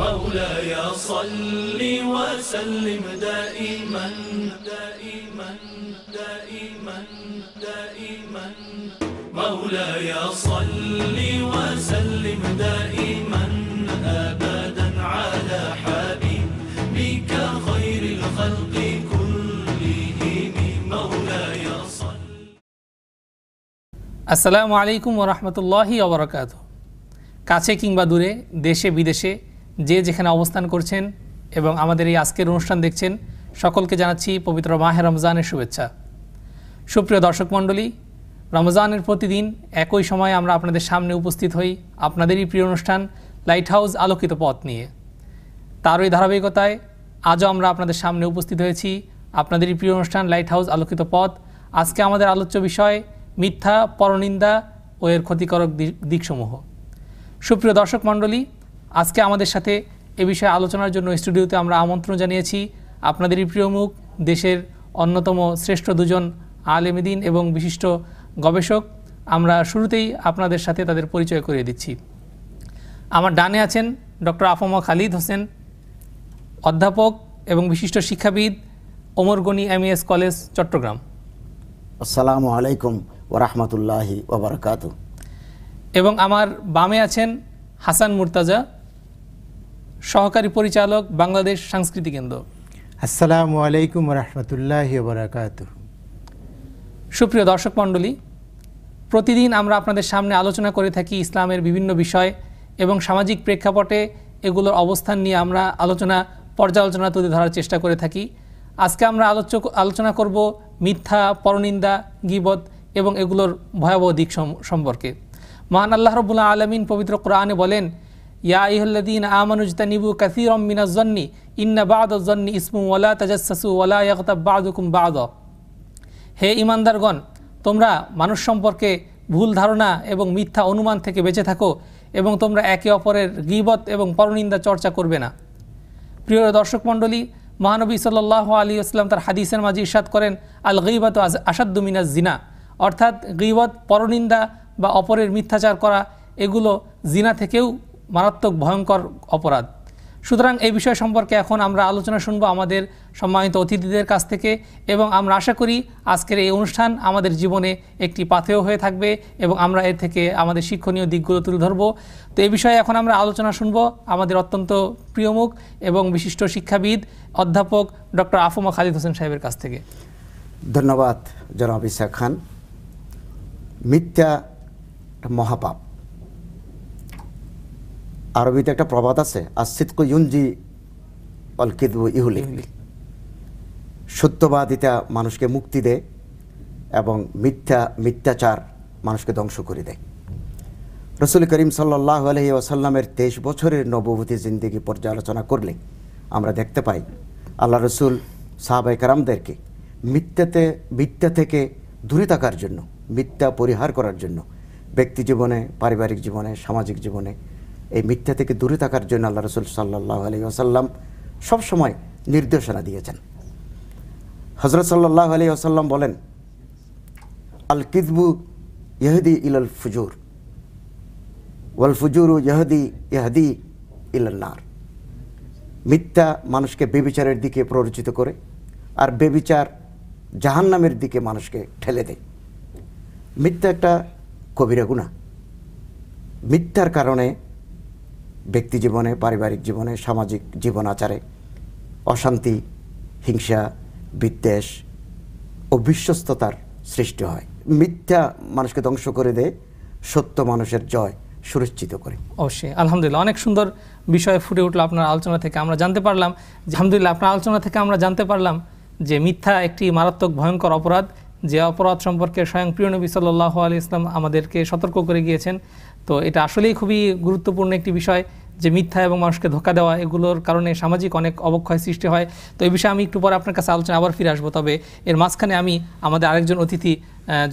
مولاي صل وسلم دائما دائما دائما دائما مولاي صل وسلم دائما أبدا على حبيبك خير الخلق كلهم مولاي صل. আসসালামু আলাইকুম ওয়া রাহমাতুল্লাহি ওয়া বারাকাতুহু। কাছে কিংবা দূরে, দেশে বিদেশে যে যেখানে অবস্থান করছেন এবং আমাদের এই আজকের অনুষ্ঠান দেখছেন, সকলকে জানাচ্ছি পবিত্র মাহে রমজানের শুভেচ্ছা। সুপ্রিয় দর্শক মণ্ডলী, রমজানের প্রতিদিন একই সময়ে আমরা আপনাদের সামনে উপস্থিত হই আপনাদেরই প্রিয় অনুষ্ঠান লাইট হাউস আলোকিত পথ নিয়ে। তারই ধারাবাহিকতায় আজও আমরা আপনাদের সামনে উপস্থিত হয়েছি আপনাদেরই প্রিয় অনুষ্ঠান লাইট হাউস আলোকিত পথ। আজকে আমাদের আলোচ্য বিষয় মিথ্যা, পরনিন্দা ও এর ক্ষতিকারক দিকসমূহ। সুপ্রিয় দর্শক মণ্ডলী, আজকে আমাদের সাথে এ বিষয়ে আলোচনার জন্য স্টুডিওতে আমরা আমন্ত্রণ জানিয়েছি আপনাদেরই প্রিয় মুখ, দেশের অন্যতম শ্রেষ্ঠ দুজন আলেমে দ্বীন এবং বিশিষ্ট গবেষক। আমরা শুরুতেই আপনাদের সাথে তাদের পরিচয় করিয়ে দিচ্ছি। আমার ডানে আছেন ডক্টর আফম খালিদ হোসেন, অধ্যাপক এবং বিশিষ্ট শিক্ষাবিদ, ওমর গনি MES কলেজ, চট্টগ্রাম। আসসালামু আলাইকুম ওয়া রাহমাতুল্লাহি ওয়া বারাকাতুহু। এবং আমার বামে আছেন হাসান মুর্তাজা, সহকারী পরিচালক, বাংলাদেশ সাংস্কৃতিক কেন্দ্র। আসসালামু আলাইকুম ওয়া রাহমাতুল্লাহি ওয়া বারাকাতুহু। সুপ্রিয় দর্শক মণ্ডলী, প্রতিদিন আমরা আপনাদের সামনে আলোচনা করে থাকি ইসলামের বিভিন্ন বিষয় এবং সামাজিক প্রেক্ষাপটে এগুলোর অবস্থান নিয়ে আমরা পর্যালোচনা তুলে ধরার চেষ্টা করে থাকি। আজকে আমরা আলোচনা করব মিথ্যা, পরনিন্দা, গীবত এবং এগুলোর ভয়াবহ দিক সম্পর্কে। মহান আল্লাহ রাব্বুল আলামিন পবিত্র কোরআনে বলেন, ইয়া আইয়ুহাল্লাযীনা আমানু ইজতানিবু কাসীরাম মিনাজ-যন্নি ইন্না বা'দাজ-যন্নি ইসমুন ওয়া লা তাজাসসাসু ওয়া লা ইয়াগতাব বা'দুকুম বা'দা। হে ঈমানদারগণ, তোমরা মানুষ সম্পর্কে ভুল ধারণা এবং মিথ্যা অনুমান থেকে বেঁচে থাকো এবং তোমরা একে অপরের গীবত এবং পরনিন্দা চর্চা করবে না। প্রিয় দর্শক মণ্ডলী, মহানবী সাল্লাল্লাহু আলাইহি ওয়াসাল্লাম তার হাদিসের মাঝে ইরশাদ করেন, আল গীবাতু আশাদ্দু মিনাজ জিনা, অর্থাৎ গীবত, পরনিন্দা বা অপরের মিথ্যাচার করা এগুলো জিনা থেকেও মারাত্মক ভয়ঙ্কর অপরাধ। সুতরাং এই বিষয় সম্পর্কে এখন আমরা আলোচনা শুনবো আমাদের সম্মানিত অতিথিদের কাছ থেকে এবং আমরা আশা করি আজকের এই অনুষ্ঠান আমাদের জীবনে একটি পাথেয় হয়ে থাকবে এবং আমরা এর থেকে আমাদের শিক্ষণীয় দিকগুলো তুলে ধরবো। তো এই বিষয়ে এখন আমরা আলোচনা শুনবো আমাদের অত্যন্ত প্রিয় মুখ এবং বিশিষ্ট শিক্ষাবিদ অধ্যাপক ডক্টর আফম খালিদ হোসেন সাহেবের কাছ থেকে। ধন্যবাদ জনাব ইসহাক খান। মিথ্যা একটা মহাপাপ। আরবিতে একটা প্রবাদ আছে, আসিদকু ইউনজি ওয়াল কিযবু ইহলিক। সত্যবাদিতা মানুষকে মুক্তি দেয় এবং মিথ্যাচার মানুষকে ধ্বংস করে দেয়। রাসূল করিম সাল্লাল্লাহু আলাইহি ওয়াসাল্লামের 23 বছরের নবুয়তি জিন্দেগি পর্যালোচনা করলে আমরা দেখতে পাই আল্লাহ রসুল সাহাবায়ে কেরামদেরকে মিথ্যা থেকে দূরে থাকার জন্য, মিথ্যা পরিহার করার জন্য ব্যক্তি জীবনে, পারিবারিক জীবনে, সামাজিক জীবনে এই মিথ্যা থেকে দূরে থাকার জন্য আল্লাহ রসুল সাল্লাল্লাহু আলাইহি ওয়াসাল্লাম সবসময় নির্দেশনা দিয়েছেন। হযরত সাল্লাল্লাহু আলাইহি ওয়াসাল্লাম বলেন, আল কিযবু ইয়াহদি ইলাল ফুজুর ওয়াল ফুজুরু ইয়াহদি ইলান নার। মিথ্যা মানুষকে বেবিচারের দিকে প্ররোচিত করে আর বেবিচার জাহান্নামের দিকে মানুষকে ঠেলে দেয়। মিথ্যা একটা কবিরা গুনাহ। মিথ্যার কারণে ব্যক্তি জীবনে, পারিবারিক জীবনে, সামাজিক জীবন আচারে অশান্তি, হিংসা, বিদ্বেষ ও বিশ্বস্ততার সৃষ্টি হয়। মিথ্যা মানুষকে ধ্বংস করে দেয়, সত্য মানুষের জয় সুনিশ্চিত করে। অবশ্যই, আলহামদুলিল্লাহ, অনেক সুন্দর বিষয় ফুটে উঠলো আপনার আলোচনা থেকে। আমরা জানতে পারলাম যে আলহামদুলিল্লাহ আপনার আলোচনা থেকে আমরা জানতে পারলাম যে মিথ্যা একটি মারাত্মক ভয়ঙ্কর অপরাধ, যে অপরাধ সম্পর্কে স্বয়ং প্রিয় নবী সাল্লাল্লাহু আলাইহি ওয়াসাল্লাম আমাদেরকে সতর্ক করে গিয়েছেন। তো এটা আসলেই খুবই গুরুত্বপূর্ণ একটি বিষয় যে মিথ্যা এবং মানুষকে ধোঁকা দেওয়া এগুলোর কারণে সামাজিক অনেক অবক্ষয় সৃষ্টি হয়। তো এই বিষয়ে আমি একটু পরে আপনার কাছে আলোচনা আবার ফিরে আসবো। তবে এর মাঝখানে আমি আমাদের আরেকজন অতিথি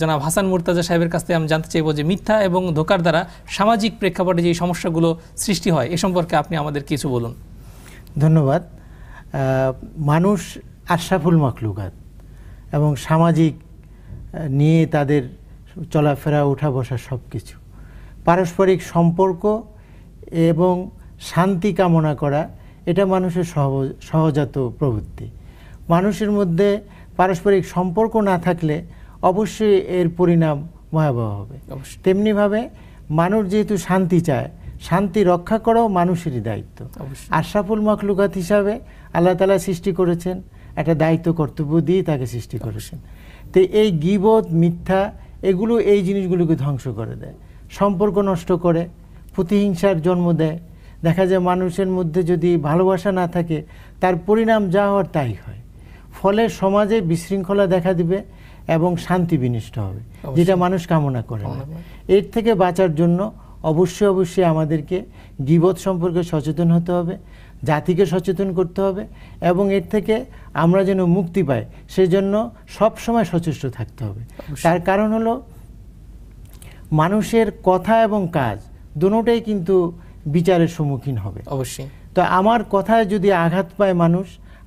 জনাব হাসান মুর্তাজা সাহেবের কাছ থেকে আমি জানতে চাইব যে মিথ্যা এবং ধোঁকার দ্বারা সামাজিক প্রেক্ষাপটে যে সমস্যাগুলো সৃষ্টি হয় এ সম্পর্কে আপনি আমাদের কিছু বলুন। ধন্যবাদ। মানুষ আশরাফুল মাখলুকাত এবং সামাজিক নিয়ে তাদের চলাফেরা, উঠা বসা সব কিছু, পারস্পরিক সম্পর্ক এবং শান্তি কামনা করা, এটা মানুষের সহজাত প্রবৃত্তি। মানুষের মধ্যে পারস্পরিক সম্পর্ক না থাকলে অবশ্যই এর পরিণাম ভয়াবহ হবে। তেমনিভাবে মানুষ যেহেতু শান্তি চায়, শান্তি রক্ষা করাও মানুষেরই দায়িত্ব। আশরাফুল মাখলুকাত হিসাবে আল্লাহ তাআলা সৃষ্টি করেছেন, একটা দায়িত্ব কর্তব্য দিয়ে তাকে সৃষ্টি করেছেন। তো এই গীবত, মিথ্যা, এগুলো এই জিনিসগুলোকে ধ্বংস করে দেয়, সম্পর্ক নষ্ট করে, প্রতিহিংসার জন্ম দেয়। দেখা যায় মানুষের মধ্যে যদি ভালোবাসা না থাকে, তার পরিণাম যা হওয়ার তাই হয়। ফলে সমাজে বিশৃঙ্খলা দেখা দিবে এবং শান্তি বিনষ্ট হবে, যেটা মানুষ কামনা করে না। এর থেকে বাঁচার জন্য অবশ্যই আমাদেরকে গীবত সম্পর্কে সচেতন হতে হবে, জাতিকে সচেতন করতে হবে, এবং এর থেকে আমরা যেন মুক্তি পাই সেজন্য সবসময় সচেষ্ট থাকতে হবে। তার কারণ হলো মানুষের কথা এবং কাজ দুটোটাই কিন্তু বিচারের সম্মুখীন হবে। অবশ্যই। তো আমার কথায় যদি আঘাত পায় মানুষ,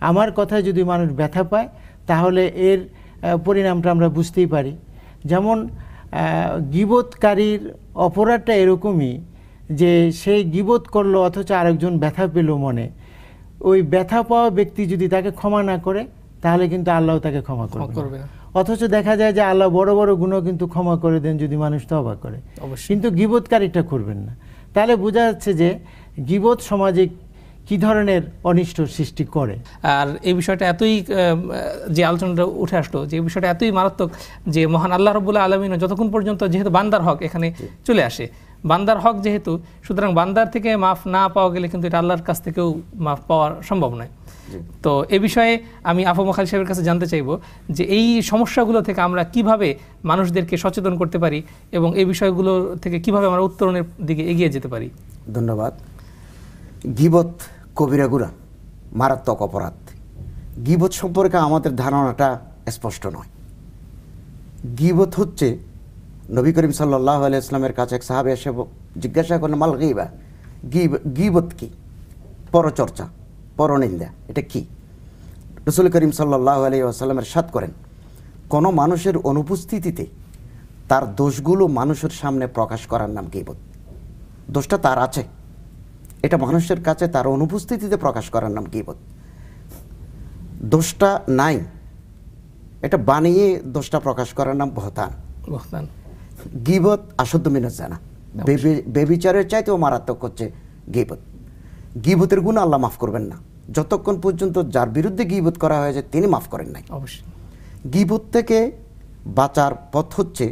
আমার কথায় যদি মানুষ ব্যথা পায়, তাহলে এর পরিণামটা আমরা বুঝতেই পারি। যেমন গীবতকারীর অপরাধটা এরকমই যে সেই গীবত করলো অথচ আরেকজন ব্যথা পেল মনে, ওই ব্যথা পাওয়া ব্যক্তি যদি তাকে ক্ষমা না করে, তাহলে কিন্তু আল্লাহ তাকে ক্ষমা করবে না। অথচ দেখা যায় যে আল্লাহ বড় বড় গুনাহ কিন্তু ক্ষমা করে দেন যদি মানুষ তওবা করে, কিন্তু গীবতকারীটা করবেন না। তাহলে বোঝা যাচ্ছে যে গীবত সমাজে কি ধরনের অনিষ্ট সৃষ্টি করে। আর এই বিষয়টা এতই, যে আলোচনাটা উঠে আসলো, যে বিষয়টা এতই মারাত্মক যে মহান আল্লাহ রাব্বুল আলামিন যতক্ষণ পর্যন্ত, যেহেতু বান্দার হক এখানে চলে আসে, বান্দার হক যেহেতু, সুতরাং বান্দার থেকে মাফ না পাওয়া গেলে কিন্তু এটা আল্লাহর কাছ থেকেও মাফ পাওয়া সম্ভব নয়। তো এ বিষয়ে আমি আফম খালিদ সাহেবের কাছে জানতে চাইব যে এই সমস্যাগুলো থেকে আমরা কিভাবে মানুষদেরকে সচেতন করতে পারি এবং এই বিষয়গুলো থেকে কিভাবে আমরা উত্তরণের দিকে এগিয়ে যেতে পারি। ধন্যবাদ। গীবত কবিরা গুনাহ, মারাত্মক অপরাধ। গীবত সম্পর্কে আমাদের ধারণাটা স্পষ্ট নয়। গীবত হচ্ছে, নবী করিম সাল্লাল্লাহু আলাইহি ওয়াসাল্লামের কাছে এক সাহাবী এসে জিজ্ঞাসা করেন, মাল গীবা, গীবত কি? পরচর্চা, পরনিন্দা, এটা কি? রাসূল করিম সাল্লাল্লাহু আলাইহি ওয়াসাল্লাম ইরশাদ করেন, কোনো মানুষের অনুপস্থিতিতে তার দোষগুলো মানুষের সামনে প্রকাশ করার নাম গীবত। দোষটা তার আছে, এটা মানুষের কাছে তার অনুপস্থিতিতে প্রকাশ করার নাম গীবত। দোষটা নাই, এটা বানিয়ে দোষটা প্রকাশ করার নাম বহতান। গীবত আশুদ্ধ মিনাজ জানা, বেবিচারের চাইতেও মারাত্মক হচ্ছে গীবত। গীবতের গুনাহ আল্লাহ মাফ করবেন না যতক্ষণ পর্যন্ত যার বিরুদ্ধে গীবত করা হয়েছে তিনি মাফ করেন নাই। অবশ্যই গীবত থেকে বাঁচার পথ হচ্ছে,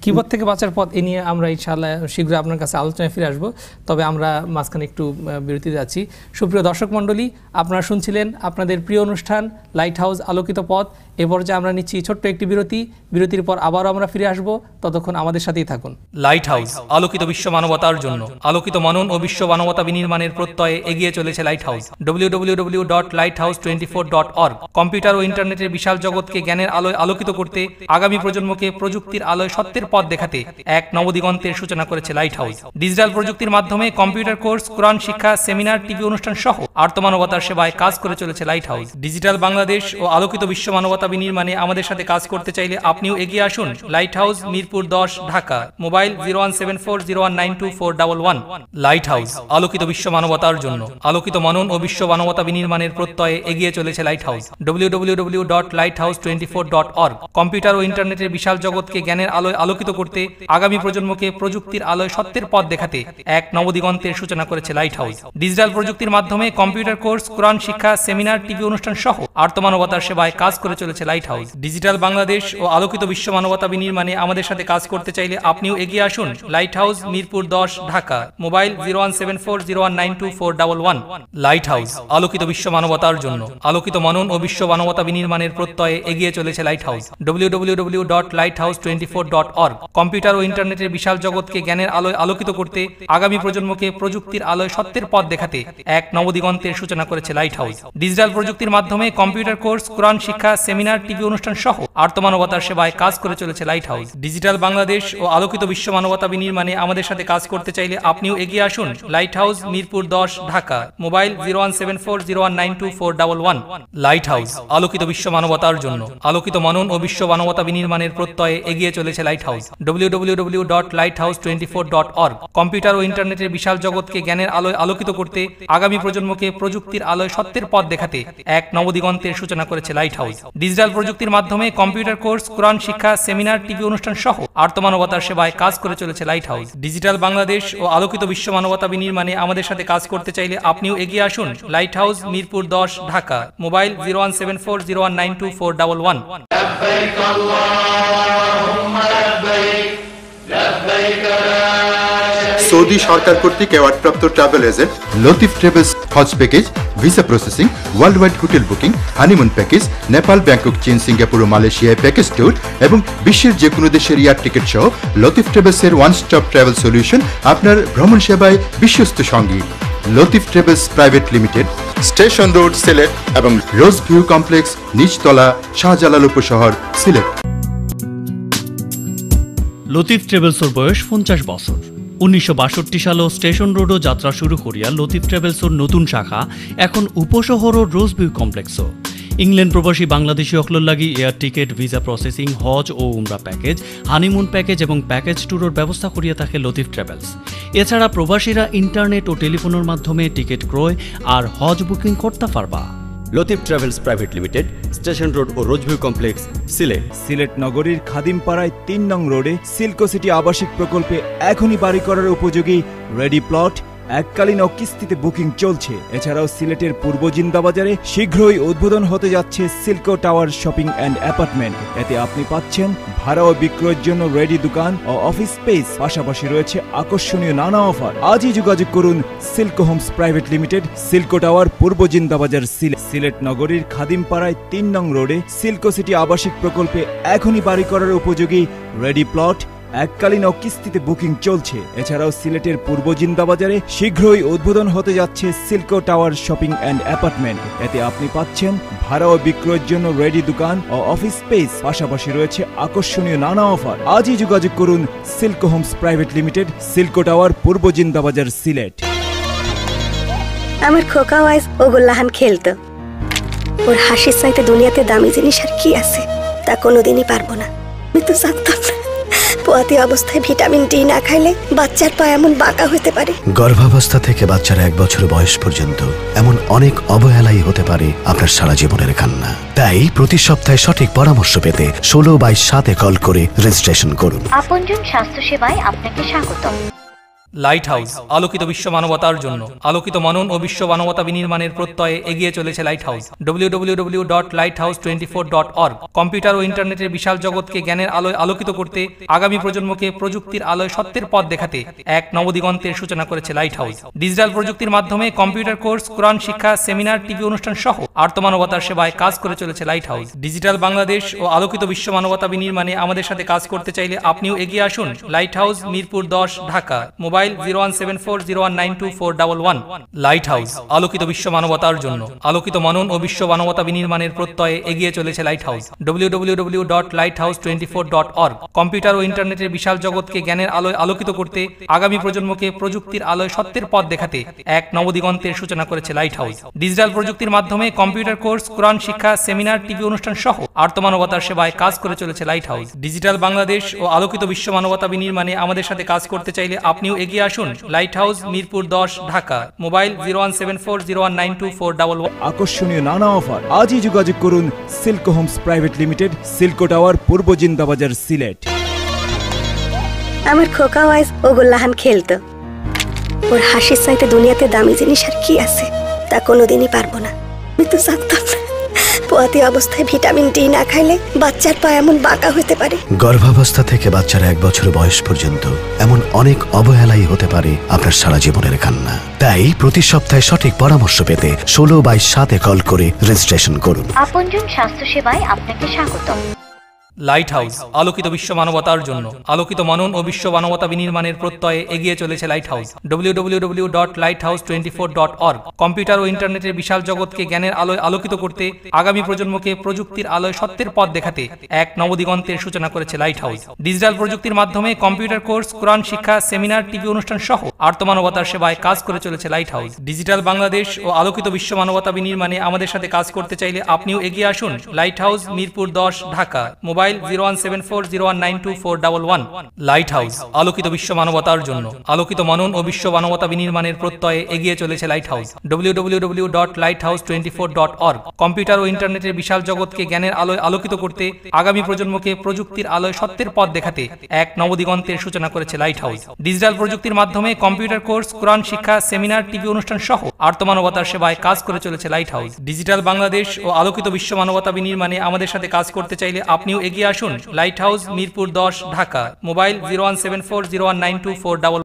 গীবত থেকে বাঁচার পথ এ নিয়ে আমরা ইনশাআল্লাহ শীঘ্রই আপনার কাছে আলোচনায় ফিরে আসবো। তবে আমরা মাঝখানে একটু বিরতি যাচ্ছি। সুপ্রিয় দর্শক মণ্ডলী, আপনারা শুনছিলেন আপনাদের প্রিয় অনুষ্ঠান লাইট হাউস আলোকিত পথ। এ পর্যায়ে আমরা নিচ্ছি ছোট্ট একটি বিরতি। বিরতির পর আবারও আমরা ফিরে আসবো, ততক্ষণ আমাদের সাথেই থাকুন। লাইট হাউস আলোকিত বিশ্ব মানবতার জন্য, আলোকিত মনন ও বিশ্ব মানবতা বিনির্মাণের প্রত্যয়ে এগিয়ে চলেছে লাইট হাউস। www.lighthouse24.org। কম্পিউটার ও ইন্টারনেটের বিশাল জগৎকে জ্ঞানের আলোয় আলোকিত করতে, আগামী প্রজন্মকে প্রযুক্তির আলোয় সত্যের পথ দেখাতে এক নবদিগন্তের সূচনা করেছে লাইট হাউস। ডিজিটাল প্রযুক্তির মাধ্যমে কম্পিউটার কোর্স, কোরআন শিক্ষা, সেমিনার, টিভি অনুষ্ঠান সহ আর্তমানবতার সেবায় কাজ করে চলেছে লাইট হাউস। ডিজিটাল বাংলাদেশ ও আলোকিত বিশ্ব মানবতা বিনির্মাণে আমাদের সাথে কাজ করতে চাইলে আপনিও এগিয়ে আসুন। Light house, Mirpur 10, Dhaka. Mobile 01740192411। Light house আলোকিত বিশ্ব মানবতার জন্য, আলোকিত মনন ও বিশ্ব মানবতা বিনির্মাণের প্রত্যয়ে এগিয়ে চলেছে লাইট হাউস। www.lighthouse24.org। কম্পিউটার ও ইন্টারনেটের বিশাল জগৎকে জ্ঞানের আলোয় আলোকিত করতে, আগামী প্রজন্মকে প্রযুক্তির আলোয় সত্যের পথ দেখাতে এক নবদিগন্তের সূচনা করেছে লাইট হাউস। ডিজিটাল প্রযুক্তির মাধ্যমে কম্পিউটার কোর্স, কোরআন শিক্ষা, সেমিনার, টিভি অনুষ্ঠান সহ আর্তমানবতার সেবায় কাজ করে চলেছে লাইট হাউস। ডিজিটাল বাংলাদেশ ও আলোকিত বিশ্ব মানবতা বিনির্মাণে আমাদের সাথে কাজ করতে চাইলে আপনিও এগিয়ে আসুন। Light house, Mirpur 10, Dhaka. Mobile 01740192411। Light house আলোকিত বিশ্ব মানবতার জন্য, আলোকিত মনন ও বিশ্ব মানবতা বিনির্মাণের প্রত্যয়ে এগিয়ে চলেছে লাইট হাউস। www.lighthouse24.org। কম্পিউটার ও ইন্টারনেটের বিশাল জগৎকে জ্ঞানের আলোয় আলোকিত করতে, আগামী প্রজন্মকে প্রযুক্তির আলোয় সত্যের পথ দেখাতে এক নবদিগন্তের সূচনা করেছে লাইট হাউস। ডিজিটাল প্রযুক্তির মাধ্যমে কম্পিউটার কোর্স, কোরআন শিক্ষা, সেমিনার, টিভি অনুষ্ঠান সহ আর্তমানবতার সেবায় কাজ করে চলেছে লাইট হাউস। ডিজিটাল বাংলাদেশ ও আলোকিত বিশ্ব মানবতা বিনির্মাণে আমাদের সাথে কাজ করতে চাইলে আপনিও এগিয়ে আসুন। Light house, Mirpur 10, Dhaka. Mobile 01740192411। Light house আলোকিত বিশ্ব মানবতার জন্য, আলোকিত মনন ও বিশ্ব মানবতা বিনির্মাণের প্রত্যয়ে এগিয়ে চলেছে light house. House, www.lighthouse24.org। Computer ও ইন্টারনেটের বিশাল জগৎকে জ্ঞানের আলোয় আলোকিত করতে, আগামী প্রজন্মকে প্রযুক্তির আলোয় সত্যের পথ দেখাতে এক নবদিগন্তের সূচনা করেছে লাইট হাউস। ডিজিটাল প্রযুক্তির মাধ্যমে কম্পিউটার কোর্স, কোরআন শিক্ষা, সেমিনার, টিভি অনুষ্ঠান সহ আর্তমানবতার সেবায় কাজ করে চলেছে লাইট হাউস। ডিজিটাল বাংলাদেশ ও আলোকিত বিশ্ব মানবতা বিনির্মাণে আমাদের সাথে কাজ করতে চাইলে আপনিও এগিয়ে আসুন। Light house, Mirpur 10, Dhaka. Mobile 01740192411। Saudi সরকার কর্তৃক অ্যাওয়ার্ডপ্রাপ্ত ট্রাভেল এজেন্ট লতিফ ট্রাভেলস হজ package, visa processing, world wide hotel booking, honeymoon package, Nepal, Bangkok, চীন, সিঙ্গাপুর ও মালয়েশিয়ায় প্যাকেজ ট্যুর এবং বিশ্বের যে কোনো দেশের এয়ার টিকিট সহ লতিফ ট্রাভেলসের ওয়ান স্টপ ট্রাভেল সলিউশন আপনার ভ্রমণ সেবায় বিশ্বস্ত সঙ্গী। Latif travels private limited, station road, Sylhet এবং রোজ ভিউ কমপ্লেক্স, নিচতলা, শাহজালাল উপশহর, সিলেট। লতিফ ট্রাভেলসর বয়স 50 বছর। 1962 সালে স্টেশন রোডও যাত্রা শুরু করিয়া লতিফ ট্রাভেলসর নতুন শাখা এখন উপশহর ও রোজ ভিউ কমপ্লেক্সও। ইংল্যান্ড প্রবাসী বাংলাদেশি অকলর লাগি এয়ার টিকেট, ভিসা প্রসেসিং, হজ ও উমরা প্যাকেজ, হানিমুন প্যাকেজ এবং প্যাকেজ ট্যুরের ব্যবস্থা করিয়া থাকে লতিফ ট্রাভেলস। এছাড়া প্রবাসীরা ইন্টারনেট ও টেলিফোনের মাধ্যমে টিকিট ক্রয় আর হজ বুকিং করতে পারবা। Latif travels private limited, station road ও রোজভিউ কমপ্লেক্স, সিলেট। সিলেট নগরীর খাদিমপাড়ায় 3 নং রোডে সিল্কো সিটি আবাসিক প্রকল্পে এখনই বাড়ি করার উপযোগী রেডি প্লট, এককালীন ও কিস্তিতে বুকিং চলছে। এছাড়াও সিলেটের পূর্ব জিন্দাবাজারে শীঘ্রই উদ্বোধন হতে যাচ্ছে Silco tower shopping and apartment. এতে আপনি পাচ্ছেন ভাড়া ও বিক্রয়ের জন্য রেডি দোকান ও অফিস স্পেস, পাশাপাশি রয়েছে আকর্ষণীয় নানা অফার। আজই যোগাযোগ করুন Silko homes private limited, Silko tower, পূর্ব জিন্দাবাজার, সিলেট। সিলেট নগরীর খাদিমপাড়ায় 3 নং রোডে সিল্কো সিটি আবাসিক প্রকল্পে এখনই বাড়ি করার উপযোগী রেডি প্লট, এককালীন ও কিস্তিতে বুকিং চলছে। এছাড়াও সিলেটের পূর্ব জিন্দাবাজারে শীঘ্রই উদ্বোধন হতে যাচ্ছে Silco tower shopping and apartment. এতে আপনি পাচ্ছেন ভাড়া ও বিক্রয়ের জন্য রেডি দোকান ও অফিস স্পেস, পাশাপাশি রয়েছে আকর্ষণীয় নানা অফার। আজই যোগাযোগ করুন Silko homes private limited, Silko tower, পূর্ব জিন্দাবাজার, সিলেট। আমার খোকা ওয়াইজ ওগুল্লাহান খেলতো। ওর হাসির চাইতে দুনিয়াতে দামি জিনিস আর কি আছে তা কোনোদিনই পারবো না। আমি তো জানতাম না পোয়াতি অবস্থায় ভিটামিন ডি না খাইলে বাচ্চার পা এমন বাঁকা হতে পারে। গর্ভাবস্থা থেকে বাচ্চার 1 বছর বয়স পর্যন্ত এমন অনেক অবহেলাই হতে পারে আপনার সারা জীবনের কান্না। তাই প্রতি সপ্তাহে সঠিক পরামর্শ পেতে 16/7 কল করে রেজিস্ট্রেশন করুন। আপনজন স্বাস্থ্য সেবায় আপনাকে স্বাগতম। লাইট হাউস, আলোকিত বিশ্ব মানবতার জন্য আলোকিত মনন ও বিশ্ব মানবতা বিনির্মাণের প্রত্যয়ে এগিয়ে চলেছে লাইট হাউস। www.lighthouse24.org। কম্পিউটার ও ইন্টারনেটের বিশাল জগৎকে জ্ঞানের আলোয় আলোকিত করতে, আগামী প্রজন্মকে প্রযুক্তির আলোয় সত্যের পথ দেখাতে এক নবদিগন্তের সূচনা করেছে লাইট হাউস। ডিজিটাল প্রযুক্তির মাধ্যমে কম্পিউটার কোর্স, কোরআন শিক্ষা, সেমিনার, টিভি অনুষ্ঠান সহ আর্তমানবতার সেবায় কাজ করে চলেছে লাইট হাউস। ডিজিটাল বাংলাদেশ ও আলোকিত বিশ্ব মানবতা বিনির্মাণে আমাদের সাথে কাজ করতে চাইলে আপনিও এগিয়ে আসুন। Light house, Mirpur 10, Dhaka. Mobile 01740192411। Light house, আলোকিত বিশ্ব মানবতার জন্য আলোকিত মনন ও বিশ্ব মানবতা বিনির্মাণের প্রত্যয়ে এগিয়ে চলেছে লাইট হাউস। www.lighthouse24.org। কম্পিউটার ও ইন্টারনেটের বিশাল জগৎকে জ্ঞানের আলোয় আলোকিত করতে, আগামী প্রজন্মকে প্রযুক্তির আলোয় সত্যের পথ দেখাতে এক নবদিগন্তের সূচনা করেছে লাইট হাউস। ডিজিটাল প্রযুক্তির মাধ্যমে কম্পিউটার কোর্স, কোরআন শিক্ষা, সেমিনার, টিভি অনুষ্ঠান সহ আর্তমানবতার সেবায় কাজ করে চলেছে লাইট হাউস। ডিজিটাল বাংলাদেশ ও আলোকিত বিশ্ব মানবতা বিনির্মাণে আমাদের সাথে কাজ করতে চাইলে আপনিও এগিয়ে আসুন। Light house, Mirpur 10, Dhaka. Mobile 01740192411। আকর্ষণীয় নানা অফার। আজই যোগাযোগ করুন Silko homes private limited, Silko tower, পূর্ব জিন্দাবাজার, সিলেট। আমার খোকা ওয়াইজ ওগুল্লাহান খেলতো। ওর হাসির চাইতে দুনিয়াতে দামি জিনিস আর কি আছে তা কোনোদিনই পারবো না। আমি তো জানতাম না পোয়াতি অবস্থায় ভিটামিন ডি না খাইলে বাচ্চার পা এমন বাঁকা হতে পারে। গর্ভাবস্থা থেকে বাচ্চার 1 বছর বয়স পর্যন্ত এমন অনেক অবহেলাই হতে পারে আপনার সারা জীবনের কান্না। তাই প্রতি সপ্তাহে সঠিক পরামর্শ পেতে 16/7 কল করে রেজিস্ট্রেশন করুন। আপনজন স্বাস্থ্য সেবায় আপনাকে স্বাগতম। লাইট হাউস, আলোকিত বিশ্ব মানবতার জন্য আলোকিত মনন ও বিশ্ব মানবতা বিনির্মাণের প্রত্যয়ে এগিয়ে চলেছে লাইট হাউস। www.lighthouse24.org। কম্পিউটার ও ইন্টারনেটের বিশাল জগৎকে জ্ঞানের আলোয় আলোকিত করতে, আগামী প্রজন্মকে প্রযুক্তির আলোয় সত্যের পথ দেখাতে এক নবদিগন্তের সূচনা করেছে লাইট হাউস। ডিজিটাল প্রযুক্তির মাধ্যমে কম্পিউটার কোর্স, কোরআন শিক্ষা, সেমিনার, টিভি অনুষ্ঠান সহ আর্তমানবতার সেবায় কাজ করে চলেছে লাইট হাউস। ডিজিটাল বাংলাদেশ ও আলোকিত বিশ্ব মানবতা বিনির্মাণে আমাদের সাথে কাজ করতে চাইলে আপনিও এগিয়ে আসুন। Light house, Mirpur 10, Dhaka. Mobile mobile 01740192411। Light house, আলোকিত বিশ্ব মানবতার জন্য। আলোকিত মনন ও বিশ্ব মানবতা বিনির্মাণের প্রত্যয়ে এগিয়ে চলেছে লাইট হাউস। www.lighthouse24.org। কম্পিউটার ও ইন্টারনেটের বিশাল জগৎকে জ্ঞানের আলোয় আলোকিত করতে, আগামী প্রজন্মকে প্রযুক্তির আলোয় সত্যের পথ দেখাতে এক নবদিগন্তের সূচনা করেছে লাইট হাউস। ডিজিটাল প্রযুক্তির মাধ্যমে কম্পিউটার কোর্স, কোরআন শিক্ষা, সেমিনার, টিভি অনুষ্ঠান সহ আর্তমানবতার সেবায় কাজ করে চলেছে লাইট হাউস। ডিজিটাল বাংলাদেশ ও আলোকিত বিশ্ব মানবতা বিনির্মাণে আমাদের সাথে কাজ করতে চাইলে আপনিও এগিয়ে আসুন। Light house, Mirpur 10, Dhaka. Mobile 01740192411।